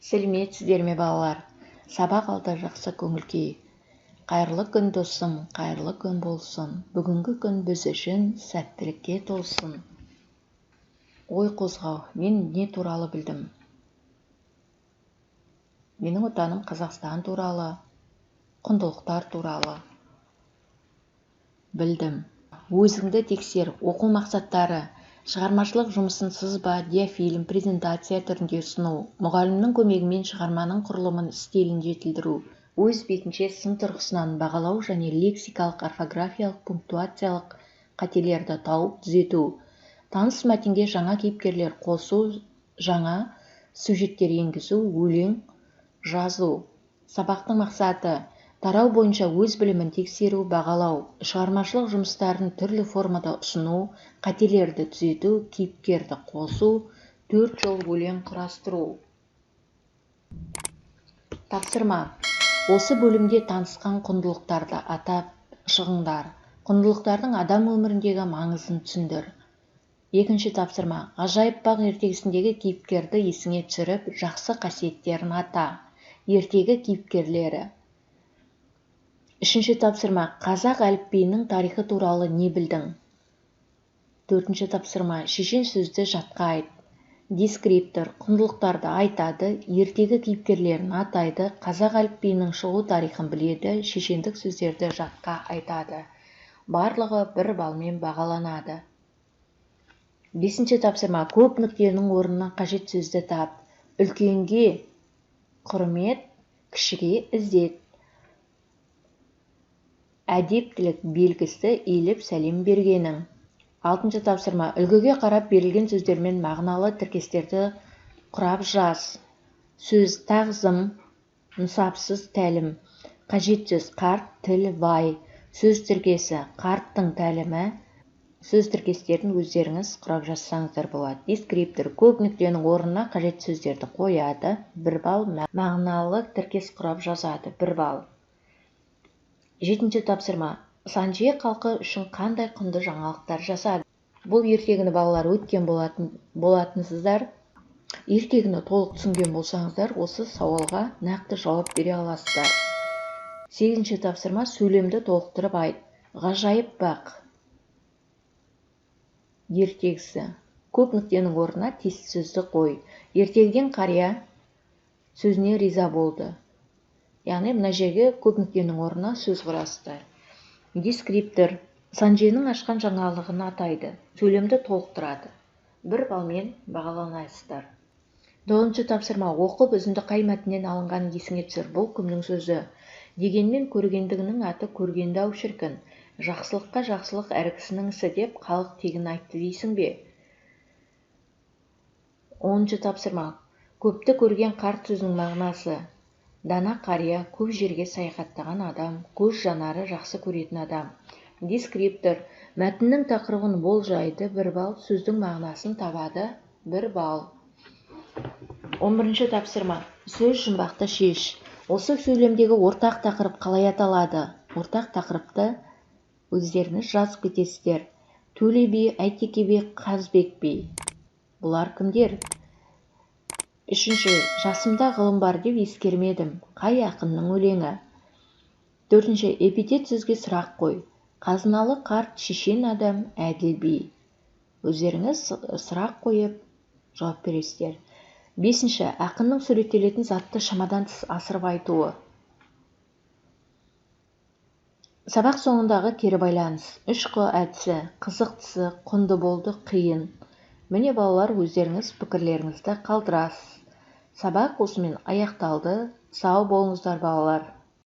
Сәлеметсіздер ме балалар? Сабақ алда жақсы көңіл-күй. Қайырлы күн досым, қайырлы күн болсын. Бүгінгі күн біз үшін сәттілікке толсын. Ой қозғау, мен не туралы білдім? Менің отаным Қазақстан туралы, құндылықтар туралы білдім. Өзіңді тексер, оқу мақсаттары, шығармашылық жұмысын сызба, диафильм, презентация түрінде ұсыну, мұғалімнің көмегімен шығарманың құрылымын стилін жетілдіру, өз бетінше сын тұрғысынан бағалау және лексикалық, орфографиялық, пунктуациялық қателерді тауып түзету, таныс мәтінге жаңа кейіпкерлер қосу, жаңа сюжеттер енгізу, өлең жазу. Сабақтың мақсаты: тарау бойынша өз білімін тексеру, бағалау, шығармашылық жұмыстарын түрлі формада ұсыну, қателерді түзету, кейіпкерді қосу, 4 жол өлең құрастыру. Тапсырма: осы бөлімде танысқан құндылықтарды атап шығыңдар. Құндылықтардың адам өміріндегі маңызын түсіндір. Екінші тапсырма: ғажайып бақ ертегісіндегі кейіпкерді есіңе түсіріп, жақсы қасиеттерін ата. Ертегі кейіпкерлері. Үшінші тапсырма: қазақ әліпбиінің тарихы туралы не білдің? Төртінші тапсырма: шешен сөзді жатқа айт. Дескриптор: құндылықтарды айтады, ертегі кейіпкерлерін атайды, қазақ әліпбиінің шығу тарихын біледі, шешендік сөздерді жатқа айтады. Барлығы 1 балмен бағаланады. Бесінші тапсырма: көп нүктенің орнына қажет сөзді тап. Үлкенге құрмет, кішіге ізет. Әдептілік белгісі иіліп сәлем бергенің. Алтыншы тапсырма: үлгіге қарап берілген сөздермен мағыналы тіркестерді құрап жаз. Сөз: тағзым, нысапсыз тәлім. Қажет сөз: қарт, тіл, бай. Сөз тіркесі: қарттың тәлімі. Сөз тіркестерін өздеріңіз құрап жазсаңыздар болады. Дескриптор: көп нүктенің орнына қажет сөздерді қояды, 1 балл. Мағыналы тіркес құрап жазады, 1 балл. Жетінші тапсырма: Санжи халқы үшін қандай құнды жаңалықтар жасады? Бұл ертегіні балалар өткен болатынсыздар. Ертегіні толық түсінген болсаңыздар, осы сауалға нақты жауап бере аласыздар. 8-ші тапсырма: сөйлемді толықтырып айт. Ғажайып бақ ертегісі. Көп нүктенің орнына тиісті сөзді қой. Ертегіден қария сөзіне риза болды. Яғни мына жерге көп нүктенің орнына сөз құрасыздар. Дескриптор: Санженің ашқан жаңалығын атайды, сөйлемді толықтырады. 1 балмен бағаланасыздар. 9-ші тапсырма: оқып үзінді қай мәтіннен алынғанын есіңе түсір. Бұл кімнің сөзі? Дегенмен көргендігінің аты көргенді-ау шіркін. Жақсылыққа жақсылық әр кісінің ісі деп халық тегін айтты дейсің бе? 10-ші тапсырма: көпті көрген қарт сөзінің мағынасы. Дана қария, көп жерге саяхаттаған адам, көз жанары жақсы көретін адам. Дескриптор: мәтіннің тақырыбын болжайды, 1 балл. Сөздің мағынасын табады, 1 балл. 11-ші тапсырма: сөз жұмбақты шеш. Осы сөйлемдегі ортақ тақырып қалай аталады? Ортақ тақырыпты өздеріңіз жазып кетесіздер. Төле би, Әйтеке би, Қазбек би. Бұлар кімдер? 3-ші: жасымда ғылым бар деп ескермедім. Қай ақынның өлеңі? 4-ші: эпитет сөзге сұрақ қой. Қазыналы қарт, шешен адам, әділ би. Өздеріңіз сұрақ қойып жауап бересіздер. 5-ші: ақынның суреттелетін затты шамадан тыс асырып айтуы. Сабақ соңындағы кері байланыс. 3Q әдісі: қызықтысы, құнды болды, қиын. Міне балалар, өздеріңіз пікірлеріңізді қалдырасыз. Сабақ осымен аяқталды. Сау болыңыздар балалар.